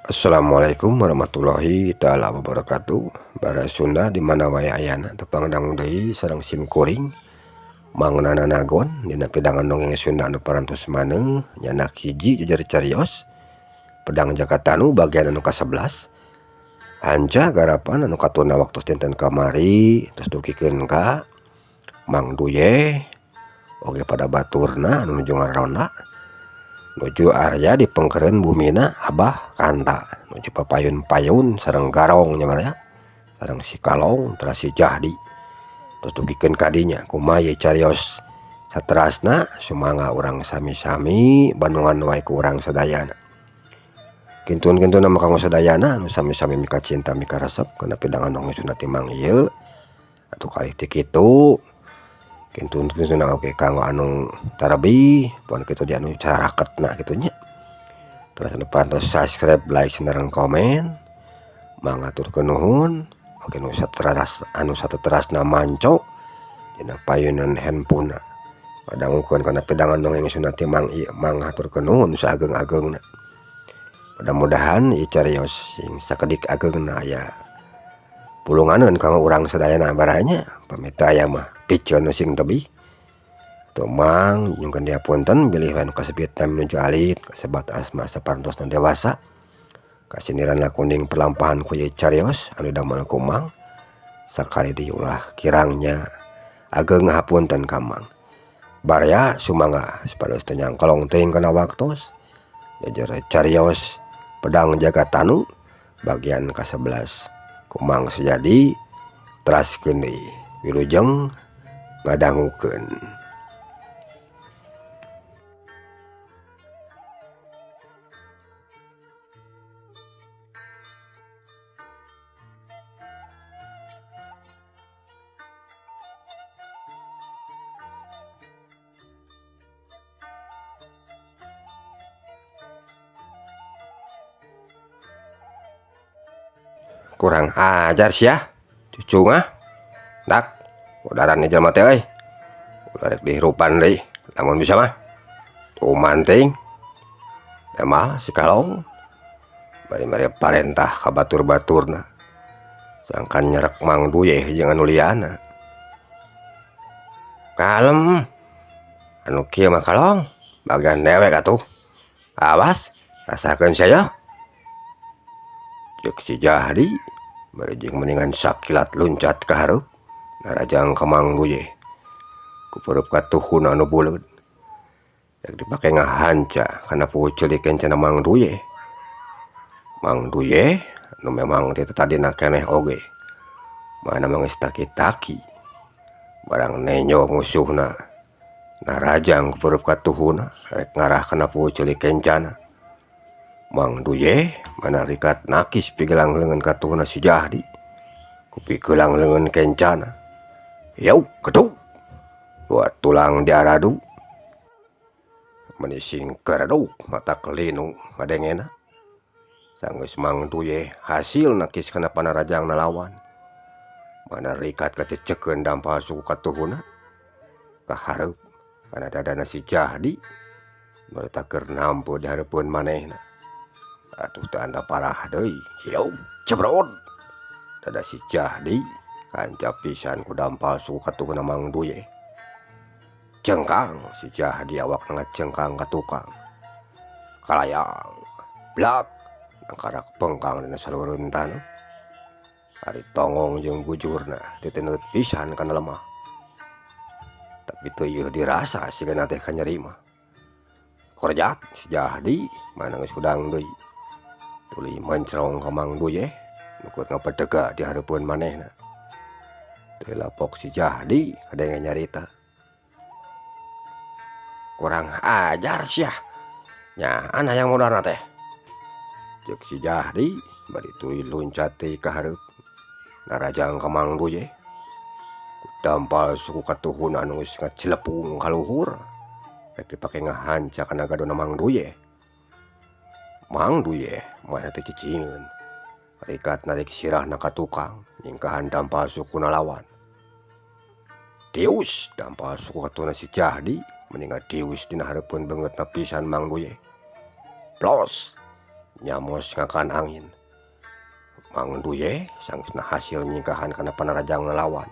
Assalamualaikum warahmatullahi taala wabarakatuh. Bara Sunda di mana wae ayana tepangdang deui sareng sim kuring mangnana nagon dina pedangan dongeng Sunda anu parantos maneh nyanak hiji jejer carios pedang Jakatanu bagian anu ka-11 hanca garapan anu katuna waktu dinten kamari terus dukikeun ka Mang Duye oge pada baturna anu nuju ngaronda nuju Arya dipengkeureun bumina Abah Kanta nuju papayun-payun sareng garong nya mah sareng si Kalong teras si Jahdi terus dugikeun ka dinya kumaha ye carios saterasna sumangga urang sami-sami bandungan wae ku urang sadayana kintun-kintun mah kanggo sadayana anu sami-sami mika cinta mika resep kana pedangan dongeng Sunda timang ieu atuh kalih ti kitu kintun-kintun oge kanggo anu tarabi pon kitu di anu caraketna kitu nya terus anu parantos subscribe like sareng komen mangaturkeun nuhun oge anu saterasna manco dina payunan handphone padangukeun kana pedangan dongeng Sunda timang ieu mangaturkeun nuhun saageng-agengna. Mudah-mudahan ieu carios sing sakedik ageungna aya pulunganeun kanggo urang sadayana baranya pamita aya mah piceun sing tebih atuh mang nyungkeun diapunten bilih wae nu kasebutna menuju alit kasebat asma saparentosna dewasa kasiniran lakuning perlampahan ku ieu carios anu damel ku mang sakali diulah kirangnya ageng hapunten ka mang baraya sumangga supados teu nyangkolong teuing kana waktos jejer carios pedang Jakatanu bagian ka-11 ku Mang Sujadi teraskeun deui wilujeng ngadangukeun. Kurang ajar sia cucu mah dak udaran ni jelema teh euy udah rek dihirupan deui lamun bisa mah tuh manting emah si Kalong bari mari parentah ka batur-baturna sangkan nyerek Mang Duye jeung anu liana kalem anu kieu mah Kalong bagian dewek atuh awas rasakeun saya ceuk si Jahdi bari jeung mendingan sakilat luncat ka hareup narajang ka Mang Duye ku peureub katuhun anu buleud rek dipake ngahanca kana puceulik cenah Mang Duye. Mang Duye nu memang ti tadina keneh oge mana mah geus taki-taki barang nenyo musuhna narajang ku peureub katuhuna rek ngarah kana puceulik kencana Mang Duye mana rikat nakis pigelang leungeun katuhna si Jahdi ku pikelang leungeun kencana yauk keduk dua tulang diaradu menising kereduk mata kelinu ngadengena sanggeus Mang Duye hasil nakis kana panarajang nalawan mana rikat kacecekeun dampal suku katuhuna ka hareup kana dadana si Jahdi nu eta keur nampu di hareupeun manehna atuh teu anta parah deui hiau cebrot dada si Jahdi kancap pisan ku dampal suku katuhuna Mang Duye cengkang si Jahdi awakna ngacengkang ka tukang kalayang blak nangkarak pengkang dina salureun taneuh ari tongong jeung bujurna titeneut pisan kana lemah tapi teu ieu dirasa sigana teh kanyeri mah korjat si Jahdi mana geus hudang deui tuluy mencrong ka Mang Duye nukur ngapedega di hareupeun manehna teu lapok si Jahdi kadenge nyarita kurang ajar sia nyaan hayang modalna teh ceuk si Jahdi bari tuluy luncat deui ka hareup narajang ka Mang Duye ku dampal suku katuhuna anu geus ngacilepung ka luhur rek dipake ngahanca kana gadona Mang Duye. Mang Duye mah teh cicingeun rikat narik sirahna ka tukang nyingkahan dampal suku nalawan tius dampal suku katuhuna si Jahdi mendingan tius dina hareupeun beungeutna pisan Mang Duye plos nyamos ngakan angin. Mang Duye sangsna hasil nyingkahan kana panarajang ngelawan.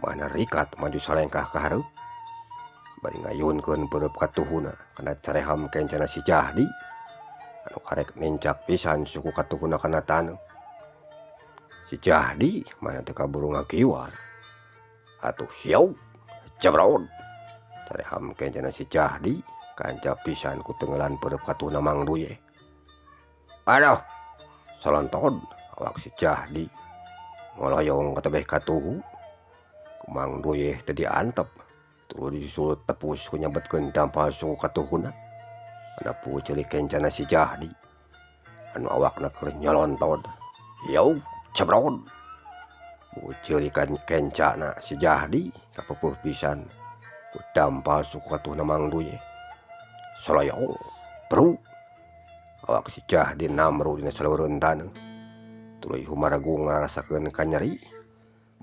Mana rikat maju salengkah ka hareup. Bari ngayunkeun peureub katuhuna kana careham kencana si Jahdi anu karek nencak pisan suku katuhuna kana taneuh. Si Jahdi mana teu kaburu ngakiwar. Atuh hiau cebrod. Careham kencana si Jahdi kancap pisan ku tenggelan peureub katuhuna Mang Duye. Aduh, salontod awak si Jahdi ngoloyong katebeh katuhu. Ku Mang Duye teu diantep. Tuluy disulut tepus ku nyabetkeun dampal suku katuhuna. Kana puceuli kencana si Jahdi anu awakna keur nyolontod. Hiau cebrod. Puceuli kan kencana si Jahdi kapeupuh pisan ku dampal suku katuhuna Mang Duye. Soloyong, bro. Awak si Jahdi namru dina saleureun taneuh. Tuluy humaragung ngarasakeun kanyeri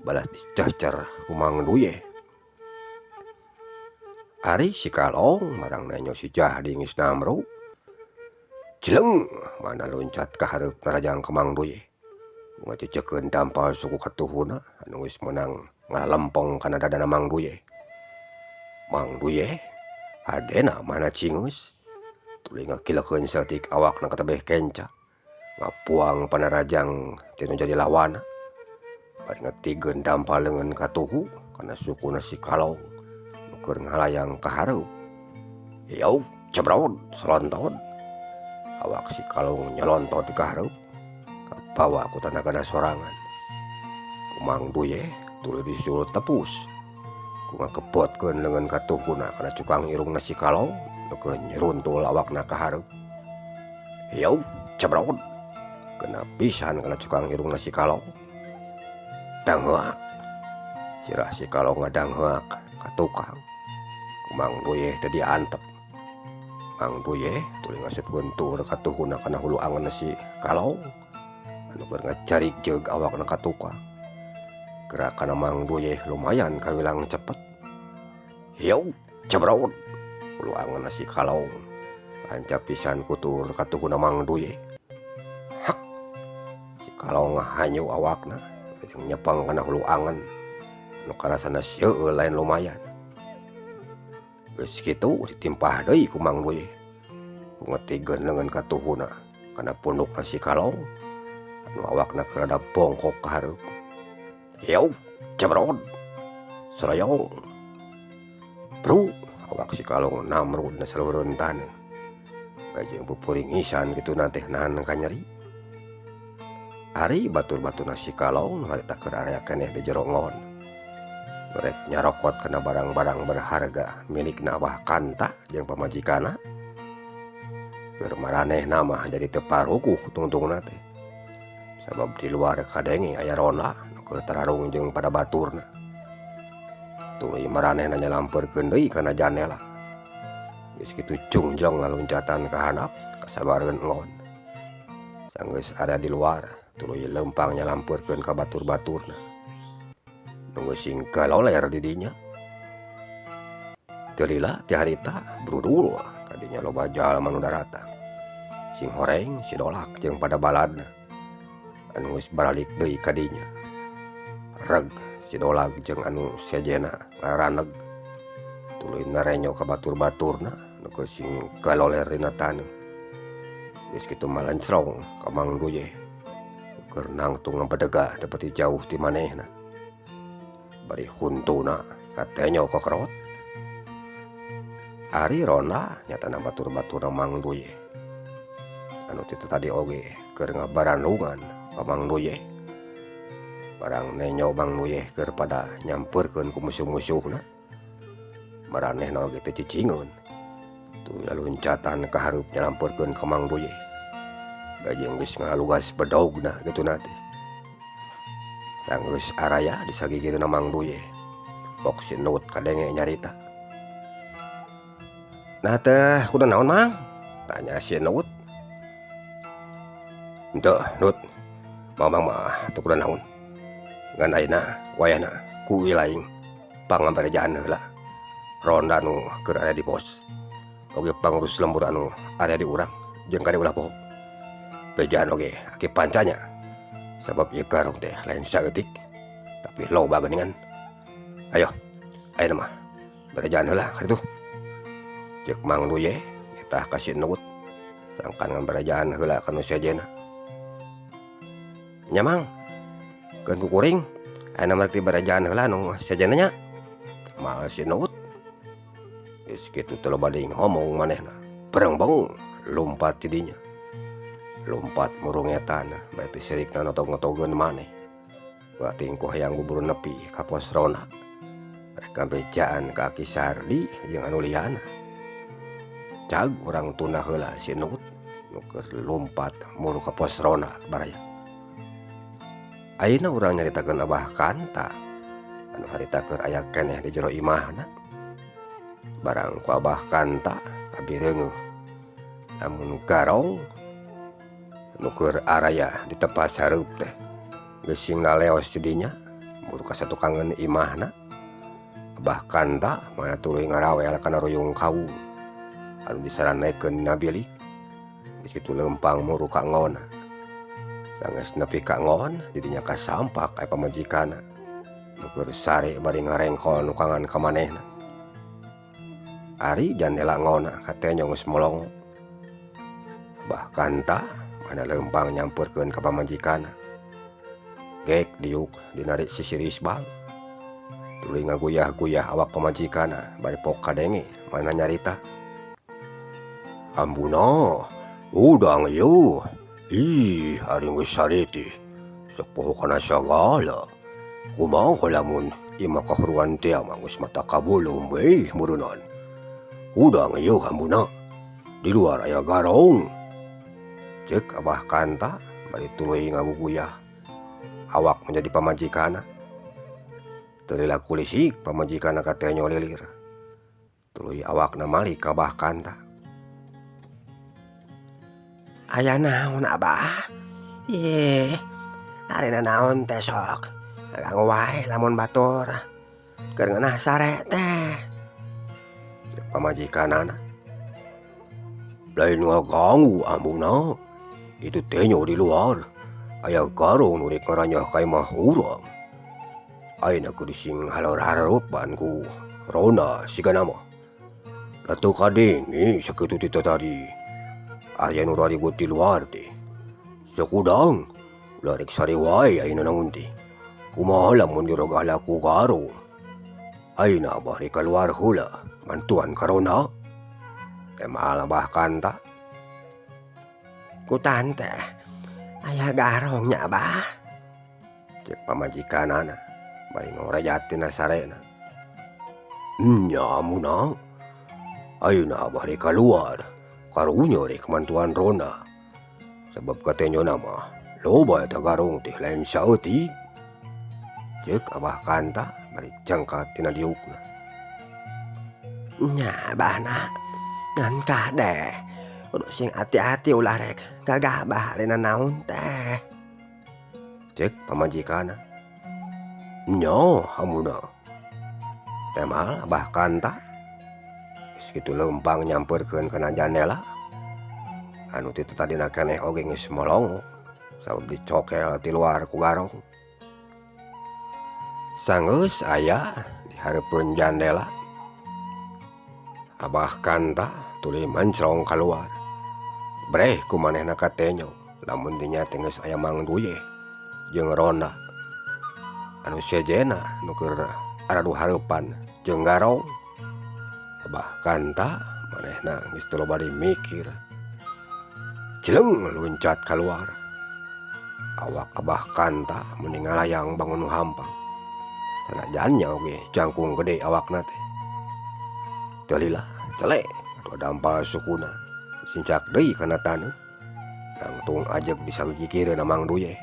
balas dicecer ku Mang Duye. Ari si Kalong marang nanyo si Jahdi geus namru. Jeleng mana loncat ka hareup narajang ka Mang Duye. Ngacecekeun dampal suku katuhuna anu geus meunang ngalempong kana dadana Mang Duye. Mang Duye hadena mana cingeus. Tuluy ngakilekeun saeutik awakna katebeh kenca. Ngapuang panarajang tinu jadi lawana. Bari ngetigeun dampal leungeun katuhu kana sukuna si Kalong nu keur ngalayang ka hareup. Hiau cebrod salontod. Awak si Kalong nyalontod ka hareup kabawa ku tanagana sorangan. Ku Mang Duye tuluy disulut tepus ku ngakepotkeun leungeun katuhuna kana cukang irungna si Kalong nu keur nyeruntul awakna ka hareup. Hiau cebrod. Kena pisan kana cukang irungna si Kalong. Dangheuak. Sirah si Kalong ngadangheuak ka tukang. Ku Mang Duye teu diantep. Mang Duye tuluy ngasupkeun tur katuhuna kana hulu angeunna si Kalong anu keur ngacarik jeug awakna ka tukang. Gerakana Mang Duye lumayan kawilang cepet. Hiau cebrod. Hulu angeunna si Kalong kancap pisan ku tur katuhuna Mang Duye. Kalong ngahanyu awakna jeung nyepeng kana hulu angen anu karasana seueul lain lumayan. Geus kitu ditimpah deui ku Mang Duye. Ku ngetigeun leungeun katuhuna kana pundukna si Kalong anu awakna keur rada bongkok ka hareup. Hiau cebrod. Soloyong. Bro, awak si Kalong namru dina saleureun taneuh. Bajeng pupuring isan kitu teh nahan kanyeri. Ari batur-baturna si Kalong harita keur area keneh di jero ngon. Merek nyarokot kana barang-barang berharga milikna Abah Kanta jeung pamajikanna. Keur maranehna mah jadi teu parukuh tungtungna teh. Sabab di luar kadenge aya Ronda nu keur tararung jeung pada baturna. Tuluy maranehna nyalampeurkeun deui kana janela. Geus kitu cungjong ngaloncatan ka handap kasaluareun ngon. Sanggeus area di luar tuluy lempang nyalampeurkeun ka batur-baturna nu geus sing kaloler di dinya. Teu lila ti harita brudul kadinya loba jalma nu daratang. Sing horeng si Dolak jeung pada baladna anu geus baralik deui ka dinya. Reg si Dolak jeung anu sejena ngaraneg tuluy narenyo ka batur-baturna nu keur sing kaloler dina taneuh. Geus kitu malencrong ka Mang Duye keur nangtung ngabedega tepeti jauh ti manehna. Bari huntuna katenyo kokrot. Ari Ronda nyatana batur-baturna Mang Duye anu titu tadi oge keur ngabarandungan ka Mang Duye. Barang nenyo Mang Duye keur pada nyampeurkeun ku musuh-musuhna. Maranehna oge teu cicingeun. Tuluy laluncatan ka hareup nyalampeurkeun ka Mang Duye. Bajeng geus ngalugas bedogna kitu teh. Sanggeus araya di sagigirna Mang Duye. Pok si Nut kadenge nyarita. Nah teh kudu naon Mang? Tanya si Nut. Henteu Nut. Mamang mah teu kudu naon. Ngan ayeuna wayahna ku wilaing pangambarejaan heula. Ronda nu keur aya di pos. Oge pangurus lembur anu aya di urang jeung kade ulah poho. Bejaan oge aki pancanya sabab ieu garong teh lain saeutik tapi loba geuningan. Ayo ayeuna mah barejaan heula kitu, ceuk Mang Duye nitah ka si Enut sangkan ngambarejaan heula ka nu sejena. Nya Mang, keun kukuring ayeuna mah rek dibarejaan heula nu sejena nya. Moal si Enut geus kitu teu loba deui ngomong manehna, berengbeng lumpat ti dinya. Lumpat murung etan bae teu sirikna notog-notogeun maneh. Batingkuh hayang buburu nepi ka pos ronda. Mereka bejaan ka Aki Sardi jeung anu liana. Cag urang tunda heula si Enut nu keur lumpat muru ka pos ronda baraya. Ayeuna urang nyaritakeun Abah Kanta anu harita keur aya keneh di jero imahna. Barang ku Abah Kanta kabireungeuh lamun garong nu keur araya di tepas hareup teh geus singna leos ti dinya muru ka satukangeun imahna. Abah Kanta mana tuluy ngarawel kana ruyung kawung anu disaranekeun dina bilik. Geus kitu leumpang muru ka ngona. Sanggeus nepi ka ngon di dinya kasampak aya pamajikanna nu keur sare bari ngarengkol nu kangen ka manehna. Ari jandela ngona katenya geus molongo. Abah Kanta mana leumpang nyampeurkeun ka pamajikanna. Gek diuk dinarik sisiris bang. Tuluy ngaguyah-guyah awak pamajikanna bari pok kadenge mana nyarita. Ambuna, udang ieu. Ih, ari geus sariti. Sok poho kana sagala. Kumaha lamun imah kahuruan teh mah geus mata kabulung we murunan. Udang ieu ambuna. Di luar aya garong. Ceuk Abah Kanta bari tuluy ngaguguyah awak menjadi pamajikanna. Teu lila kulisik pamajikanna katenya lilir. Tuluy awakna malih ka Abah Kanta. Aya naon Abah? Yeh, arina naon teh sok. Ganggu wae lamun batur. Keur ngeunah sare teh. Ceuk pamajikanana. Lain ngaganggu ambuna. Itu tenyo di luar aya garong nu rek ngaranyah ka imah urang. Ayeuna kudu sing halor-haropan ku ronda sigana mah. Da teu kadenge sakitu ti tadi. Aya nu raribut di luar teh. Sakudang ulah rek sare wae ayeuna naon teh. Kumaha lamun dirogah laku garong. Ayeuna Abah rek kaluar heula mantuan ka ronda. Temaal Abah Kanta. Ku tante aya garong nya Abah. Ceuk pamajikanana bari ngorejatina sarena. Nya amuna. Ayeuna Abah rek kaluar karunya rek mantuan ronda. Sabab katenyona mah loba eta garong teh lain saeutik. Ceuk Abah Kanta bari cengkat tina diukna. Nya Abahna ngan kade. Kudu sing hati-hati ulah rek gagabah rina naon teh. Ceuk pamajikanna. Nya amuna. Temaal Abah Kanta. Geus kitu leumpang nyampeurkeun kana jandela. Anu ti tadina keneh oge geus molongo sabab dicokel ti luar ku garong. Sanggeus aya di hareupeun jandela. Abah Kanta tuluy mencrong kaluar. Breh kumanehna katenyo lamun dinya teh geus aya Mang Duye jeung ronda. Anu sejena nu keur aradu hareupan jeung garong. Abah Kanta manehna geus teu loba deui mikir. Cileng luncat kaluar. Awak Abah Kanta mending ngalayang bangun nu hampang. Sanajan nya oge jangkung gede awakna teh. Teu lila celek atuh dampal sukuna. Sincak deui kana taneuh. Langtung ajeg disagigireunna Mang Duye.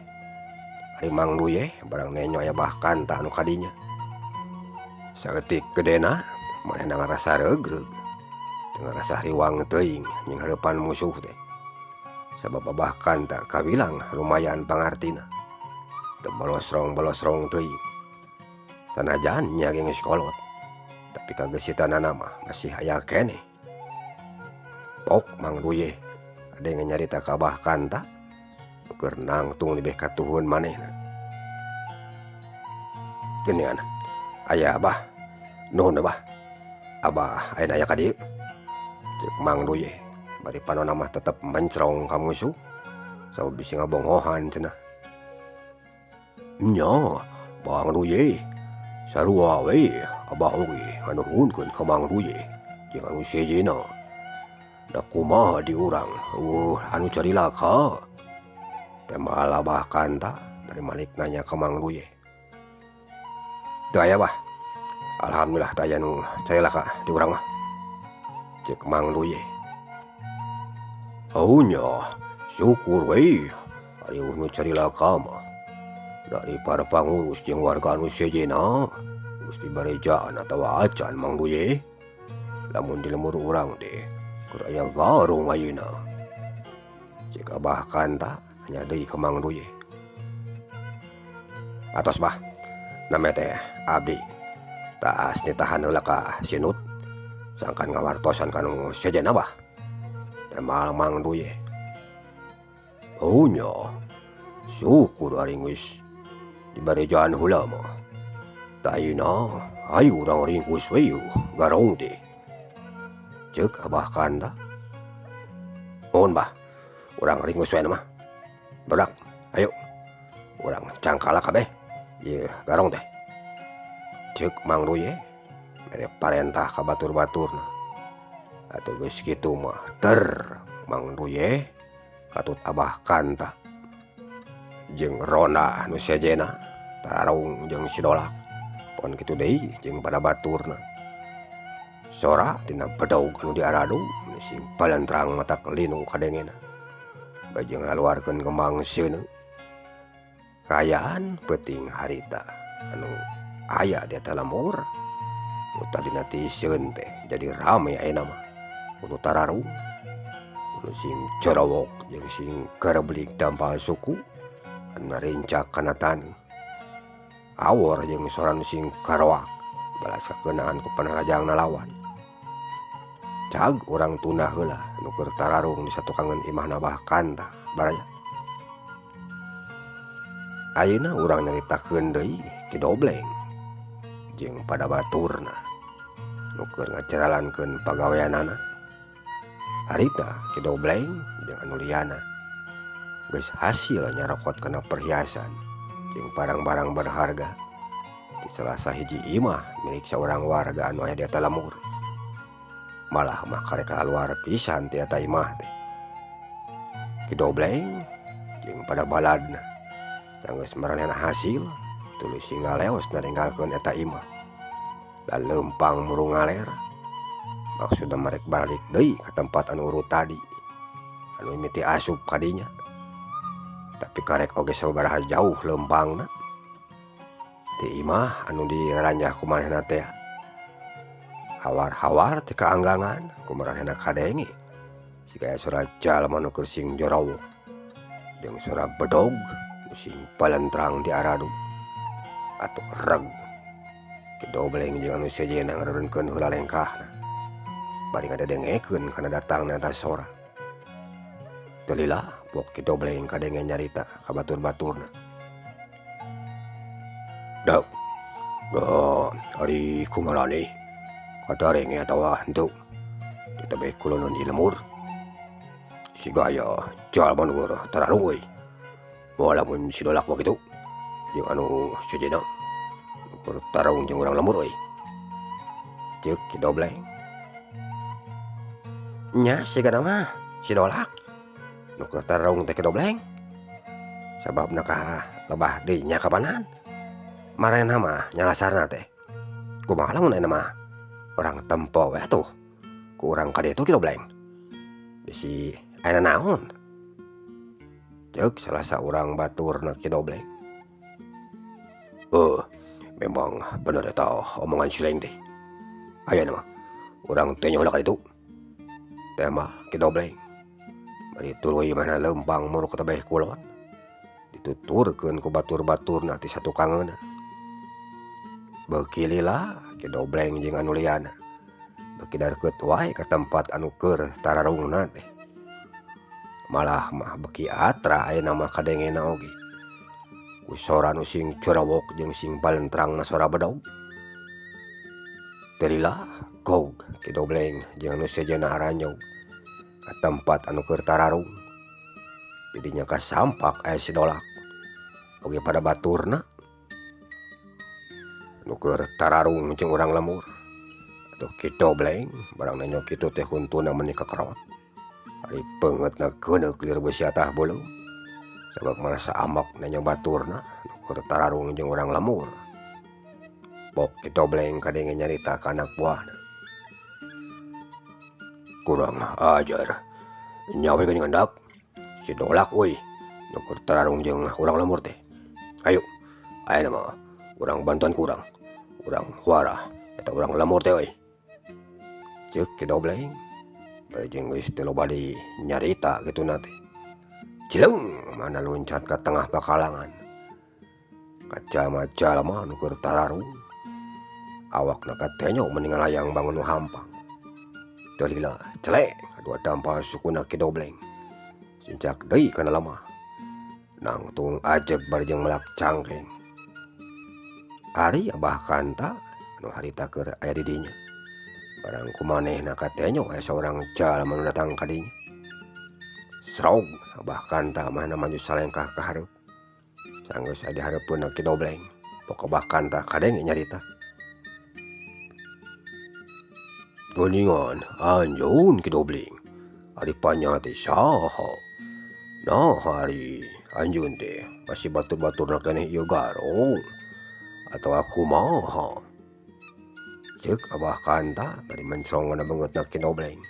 Ari Mang Duye barang nenyo aya Abah Kanta anu kadinya. Saeutik gedena manehna ngarasa regreg. Teu ngarasa riwang teuing nying hareupan musuh teh. Sabab Abah Kanta kabilang lumayan pangartina. Teu bolosrong teuing. Sanajan nya ge geus kolot. Tapi kageusitanana mah masih aya keneh. Pok Mang Duye ade nyarita ka Abah Kanta keur nangtung lebih katuhun manehna. Geningan, aya Abah, nuhun Abah. Abah ayeuna aya ka dieu, ceuk Mang Duye. Bari panonna mah tetep mencrong ka musuh, sababisi ngabongohan cenah. Nya, Mang Duye, sarua we Abah oge nganuhunkeun ka Mang Duye jeung anu sejena. Da kumaha di urang, anu carilaka? Temal Abah kanta bari malik nanya ka Mang Duye. Teu aya Bah, alhamdulillah teu aya nu carilaka di urang mah, ceuk Mang Duye. Nya, syukur we ari nu carilaka mah dari para pangurus jeung warga anu sejena geus dibarejaan atawa acan Mang Duye. Lamun di lemur urang teh keur aya garung ayeuna, ceuk Abah kanta nya deui ka Mang Duye. Atos Bah, name teh abdi taas nitahan heula ka Sinut sangkan ngawartosan ka anu sejena Bah, temal Mang Duye. Nya, syukur ari geus dibarejaan heula mah. Ta ayeuna hayu urang ringkus we garong teh, ceuk Abah kanta. Mohon Bah, urang ringkus we mah. Badak, ayo urang cangkala kabeh ieu garong teh, ceuk Mang Duye mere parentah ka batur-baturna. Atuh geus kitu mah ter Mang Duye katut Abah kanta jeung Ronda nu sejena tararung jeung Sidolak pon kitu deui jeung pada baturna. Sora tina bedog anu diaradu sing palentrang mata linu kadengena bajeng ngaluarkeun kembang seuneu. Kaayaan peuting harita anu aya di eta lemur nu tadina ti sieun teh jadi rame ayeuna mah kudu tararung anu sing corowok jeung sing kareblik dampal suku anu narincak kana taneuh. Awor jeung sora nu sing karoak balas kakeunaan ku panarajangna lawan. Cag urang tunda heula nu keur tararung di satukangeun imahna Abah kanta baraya. Ayeuna urang nyaritakeun deui Ki Dobleng jeung pada baturna nu keur ngaceralankeun pagaweanana. Harita Ki Dobleng jeung anu liana geus hasil nyarokot kana perhiasan jeung barang-barang berharga di salah sahiji imah milik saurang warga anu aya di eta lemur. Malah mah karek kaluar pisan ti eta imah teh. Ki Dobleng jeung pada baladna sanggeus maranehna hasil tuluy singaleos naringgalkeun eta imah. Da leumpang muru ngaler maksudna marek balik deui ka tempat anu urut tadi anu mimiti asup kadinya. Tapi karek oge sababaraha jauh leumpangna ti imah anu diraranjah ku manehna teh. Hawar-hawar ti kaanggangan ku maranehna kadenge sigaya sora jalma nu keur sing jorowok jeung sora bedog nu sing palentrang diaradu atuh reg. Ki Dobleng jeung anu sejena ngareurunkeun heula lengkahna bari ngadedengekeun kana datangna eta sora. Teu lila pok Ki Dobleng kadenge nyarita ka batur-baturna. Dak, ari kumaha nih kadarenge atawa henteu ditebeh kulonon ieu lemur sigaya jalma nu tararung euy. Moal lamun Sidolak mah kitu jeung anu sejena nu keur tararung jeung urang lemur euy, ceuk Ki Dobleng. Nya sigana mah Sidolak nu keur tararung teh Ki Dobleng. Sababna ka lebah deui nya kapanan maranehna mah nyalasarna teh kumaha lamun ayeuna mah orang tempo we atuh ku urang ka ditu Ki Dobleng. Bisi ayeuna naon? Ceuk salah saurang baturna Ki Dobleng. Memang bener eta omongan Sileng teh. Ayeuna mah urang teh nyola ka ditu. Teh mah Ki Dobleng. Bari tuluy mana leumpang muru katebeh kulon dituturkeun ku batur-baturna ti satukangeuna. Beuki lila Ki Dobleng jeung anu liana beki darkeut wae ka tempat anu keur tararungna teh. malah mah beki atra aya nama kadengena oge ku sora nu sing curawok jeung sing palentrangna sora bedog. Terilah gog kidobleng jeung anu sejenna aranyog ka tempat anu keur tararung. Didinya kasampak aya sidolak oge pada baturna nu keur tararung jeung urang lemur. Atuh kidobleng barang nanyo kitu teh huntuna meuni kakerot. Ari peungeutna keuneuk lir beusi tah beuleum sabab merasa amak nanyo baturna nu keur tararung jeung urang lemur. Pok kidobleng kadenge nyarita ka anak buahna. Kurang ajar, nyawa geuning hendak si dolak euy nu keur tararung jeung urang lemur teh. Hayu, aya mah urang bantuan kurang. Urang huara eta urang lemur teh euy. Ceuk kidobleng bae jeung geus teu loba di nyarita kituna teh. Cileung mana loncat ka tengah pakalangan. Kacama jalma nu keur tararung. Awakna katenyok meningal hayang bangun nu hampang. Teu lila celek kadua dampal sukuna kidobleng. Sincak deui kana lemah. Nangtung ajeg bari jeung melak cangkeng. Ari Abah Kanta anu harita keur aya di dinya. Barang kumanehna katenyok aya saurang jalma nu datang ka dinya. Srog Abah Kanta mah maju salengkah ka hareup. Sanggeus aya di hareupeunna kidobleng. Pok Abah Kanta kadenge nyarita. Geuningan anjeun kidobleng. Ari panyati saha? Nah hari anjeun teh masih batur-baturna keneh ieu garong atawa kumaha? Ceuk Abah Kanta bari mencrongna beungeutna kidobleng.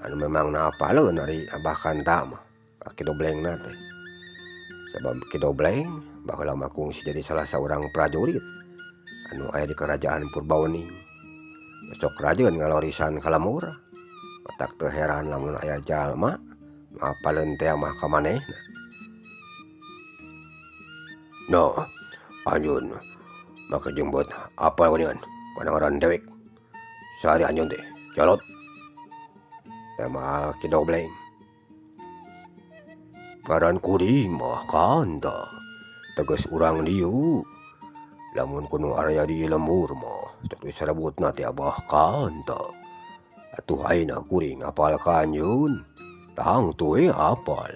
Anu memangna apaleun ari Abah Kanta mah ka kidoblengna teh. Sabab kidobleng baheula mah kungsi jadi salah saurang prajurit anu aya di kerajaan Purbawening. Besok rajeun ngalorisan ka lemur. Matak teu heran lamun aya jalma nu apaleun teh mah ka manehna. Nah, anjeun make jeung buat apal geuningan kana ngaran dewek. Sari anjeun teh, colot. Teh mah kidobleng. Ngaran kuring mah Kanta. Teges urang dieu. Lamun kudu area di lembur mah cok disebutna teh Abah Kanta. Atuh ayeuna kuring apal ka anjeun. Tang tue apal.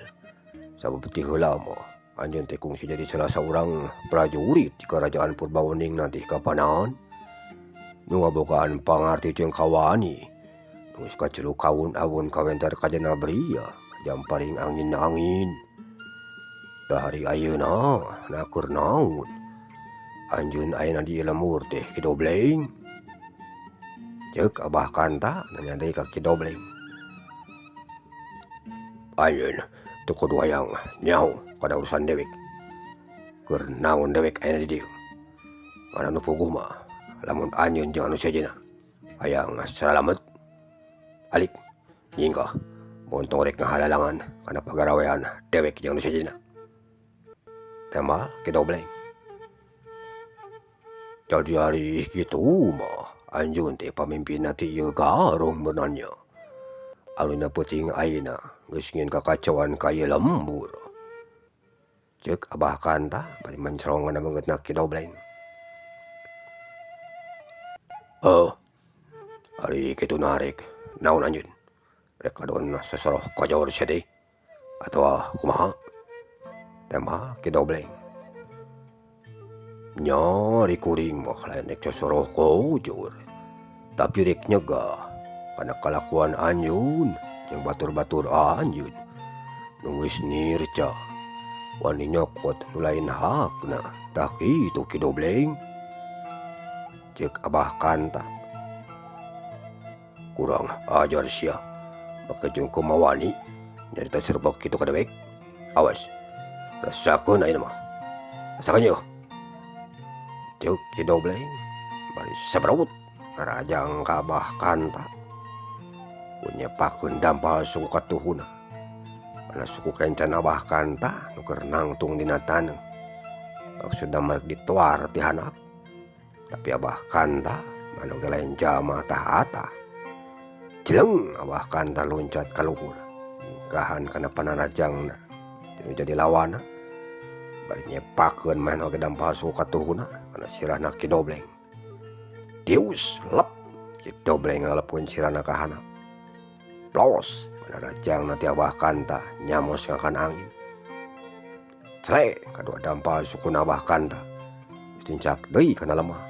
Sabab ti heula mah anjeun teh kungsi jadi salah saurang prajurit di kerajaan Purbawening nanti kapanaan. Nu ngabogaan pangarti jeung kawani. Nu geus kaceluk kawun-awun kawenter kajana bria jamparing angin-angin. Da hari ayeuna nakur naon? Anjeun ayeuna di lembur teh kidobleng. Ceuk Abah Kanta nanya deui ka kidobleng. Anjeun teu kudu hayang nyao kada urusan dewek. Keur naon dewek ayeuna di dieu? Kana nu puguh mah lamun anjeun jeung anu sejenna hayang salalamet. Alik nyingkah mun tong rek ngahalalangan kana pagarawean dewek jeung anu sejenna. Tembal kidobleng. Jadi hari kitu mah anjeun teh pamimpinna ti ieu garong beunanya. Anu na peuting ayeuna geus ngieun kakacauan ka ieu lembur. Ceuk Abah Kanta bari mencrongna beungeutna kidobleng. Ari kituna rek naon anjeun? Rek kadon sasoroh kojor sia teh atawa kumaha? Tembal kidobleng. Nyari kuring mah lain rek sasoroh kojor. Tapi rek nyegah kana kalakuan anjeun jeung batur-batur anjeun nu geus nirca wani nyokot nu lain hakna. Tah kitu kidobleng. Ceuk Abah Kanta. Kurang ajar sia. Make jeung kumawani nyarita serebok kitu ka dewek. Awas. Rasakeun ayeuna mah. Rasakeun yeuh. Ceuk kidobleng bari sabraut ngarajang ka Abah Kanta. Nyepakeun dampal suku katuhuna. Kana suku kencan Abah Kanta nu keur nangtung dina taneuh. Maksudna marek dituar ti handap. Tapi Abah Kanta manu ge lain jalma tah atah. Cileung Abah Kanta loncat ka luhur. gahan kana panarajangna tinu jadi lawana bari nyepakeun main oge dampal suku katuhuna kana sirahna Ki Dobleng. Dius lep Ki Dobleng ngalepkeun sirahna ka handap. Plos panarajangna ti Abah Kanta nyamos ngakan angin. Cele kadua dampal sukuna Abah Kanta tincak deui kana lemah.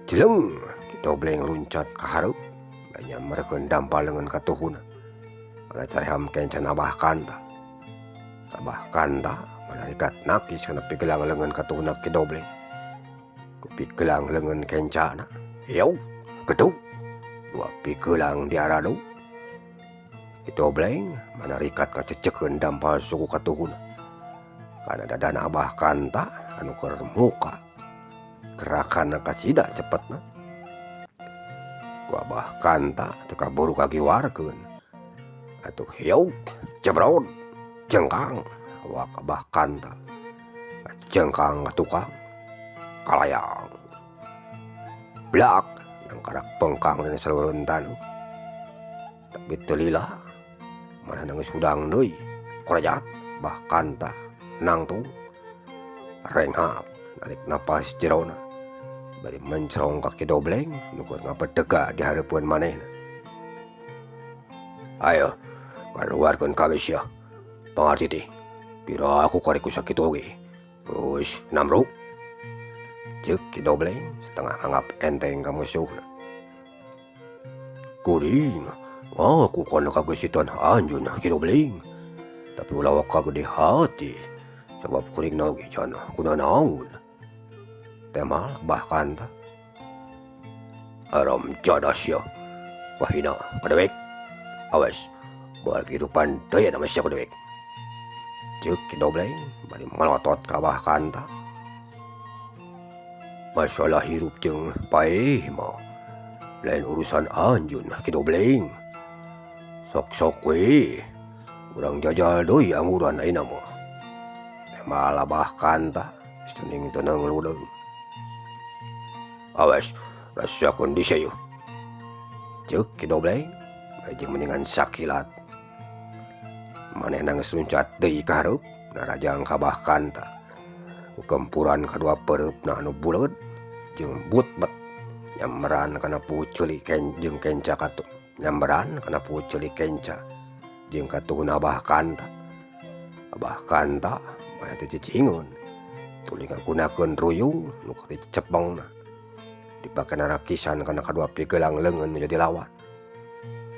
Cileng Ki Dobleng luncat ka hareup bari nyammerkeun dampal leungeun katuhuna. Mana careham kencan Abah Kanta. Abah Kanta manarikat nakis kana pigelang leungeun katuhuna Ki Dobleng. Ku pigelang leungeun kencana. Yau, gedug. Dua pigelang diaradu. Ki Dobleng manarikat kacecekeun dampal suku katuhuna. Kana dadana Abah Kanta anu keur muka. Gerakanna kasida cepetna. Ku Abah Kanta teu kaburu kagiwarkeun. Atuh hiuk cebrot jengkang awak Abah Kanta jengkang ka tukang kalayang blak nangkarak pengkang dina salureun tanu. Tapi teu lila mana nangis hudang deui korajat Abah Kanta nangtung renghap narik napas jerona bari mencrong ka Ki Dobleng nu keur ngapedega di hareupeun manehna. Ayo kaluarkeun kawis ya pangarti teh pira aku kariku sakitu oge geus namruk ceuk Ki Dobleng setengah anggap enteng ka musuhna. Kuring aku kana kageusitan anjeun Ki Dobleng tapi ulah waka gede hati sabab kuringna oge can kunaon temal Abah Kanta. Aram cadas ya wahina kadewek awas buat kehidupan daya nama siapa dewek ceuk Ki Dobleng bari melotot ka Abah Kanta. Masalah hirup jeung paeh mah lain urusan anjeun Ki Dobleng. Sok-sok we urang jajal deui angguran ayeuna mah temal Abah Kanta sening teuneng ludeung. Awas rasakeun di sayu ceuk Ki Dobleng jeung meningan sakilat. Manehna geus luncat deui ka hareup narajang ka Abah Kanta. Ku kempuran kadua pereupna anu buleud jeung butbet nyammeran kana puceuli jeung kenca katu nyammeran kana puceuli kenca jeung katuhuna Abah Kanta. Abah Kanta mana teu cicingeun tuluy ngagunakeun ruyung nu keur dicepengna dipake narakisan kana kadua pigelang leungeun jadi lawan.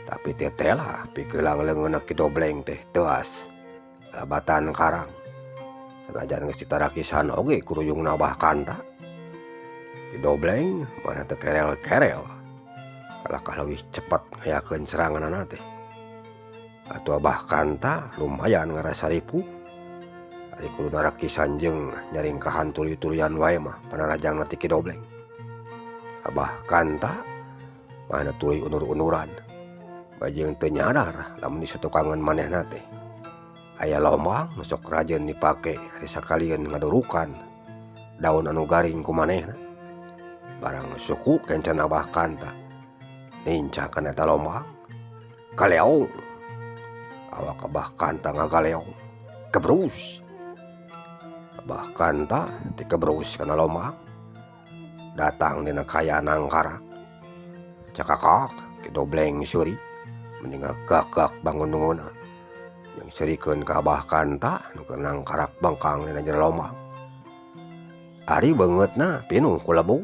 Tapi tetela pigelang leungeun Ki Dobleng teh teuas labatan karang. Sanajan geus ditarakisan oge ku ruyungna Abah Kanta. Ki Dobleng mana teu kerel-kerel. Kalahkah leuwih cepet ngayakeun seranganna teh. Atuh Abah Kanta lumayan ngarasa ripuh. Ari kudu narakisan jeung nyaringkahan tuluy-tuluyan wae mah panarajangna ti Ki Dobleng. Abah Kanta mana tuluy unur-unuran. Bajing teu nyadar lamun disatukangan manehna teh aya lombang nu sok rajeun dipake ari sakalian ngadurukan daun anu garing ku manehna. Barang suku kencan Abah Kanta ninca kana eta lombang kaleong awak Abah Kanta ngagaleong kebrus. Abah Kanta ti kebrus kana lombang datang dina kaya nangkarak cakakak Ki Dobleng seuri mendingan gagak bangun nunguna yang serikeun ka Abah Kanta nu keur nangkarak bangkang dina jero lombang. Ari beungeutna pinuh ku lebu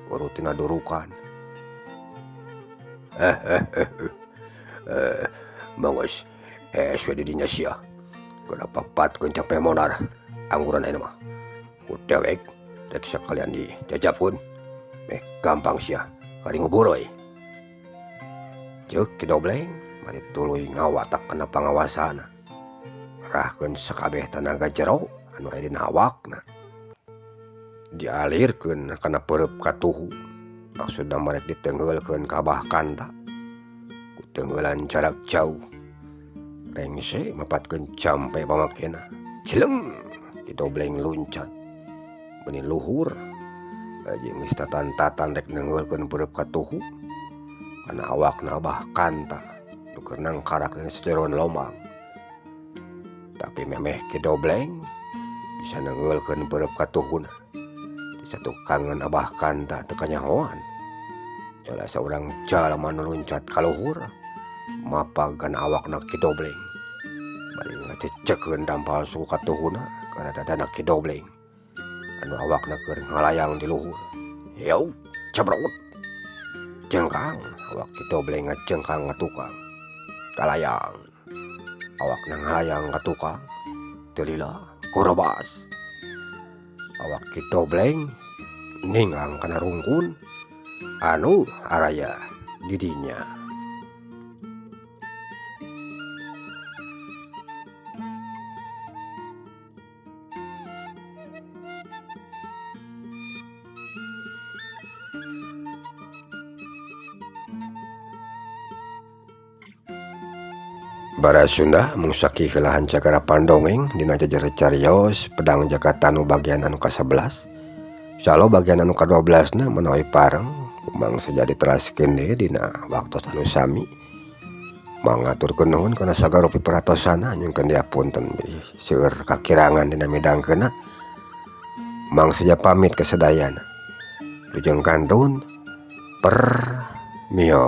urut tina durukan. Mangos we di dinya sia keur papatkeun capek modar angguran ayeuna mah ku dewek rek sakalian dijajapkeun meh gampang sia kari ngubur we ceuk Ki Dobleng mari tuluy ngawatak kana pangawasana ngerahkeun sakabeh tenaga jero anu aya dina awakna dialirkeun kana pereup katuhu maksudna marek ditenggeleulkeun ka Abah Kanta ku tenggeulan jarak jauh rengse mapatkeun campe pamakena cileng Ki Dobleng luncat beuni luhur jeung geus tatan-tatan rek nenggeuleun pereup katuhu kana awakna Abah Kanta nu kenang karakternya sejeron lomang. Tapi memeh kidobleng bisa nengelkeun beureup katuhuna. Di satu kangen abah kanta teu kanyahoan. Jala saurang jalma nu loncat ka luhur mapagan awakna kidobleng. Bari ngacecekeun dampal suku katuhuna kana dadana kidobleng. Anu awakna keur ngalayang di luhur. Yau, cebrot. Jengkang awak kidobleng ngajengkang ngatukang. Kalayang. Awakna ngalayang ngatukang. Teu lila korobas. Awak kidobleng ninggang kana rungkun anu araya didinya. Bara Sunda menusaki kelahan cakara pandongeng dina jajar cariyos pedang Jakatanu bagian anu ka-11. Salo bagian anu ka-12 na menawi pareng kumang saja diteraskeun deui dina waktos anu sami. Mangaturkeun nuhun kana sagaro piparatosana nyungkeun diapunten seueur kakirangan dina midangkeunna. Mang saja pamit ka sadayana. Lujeng kantun permios.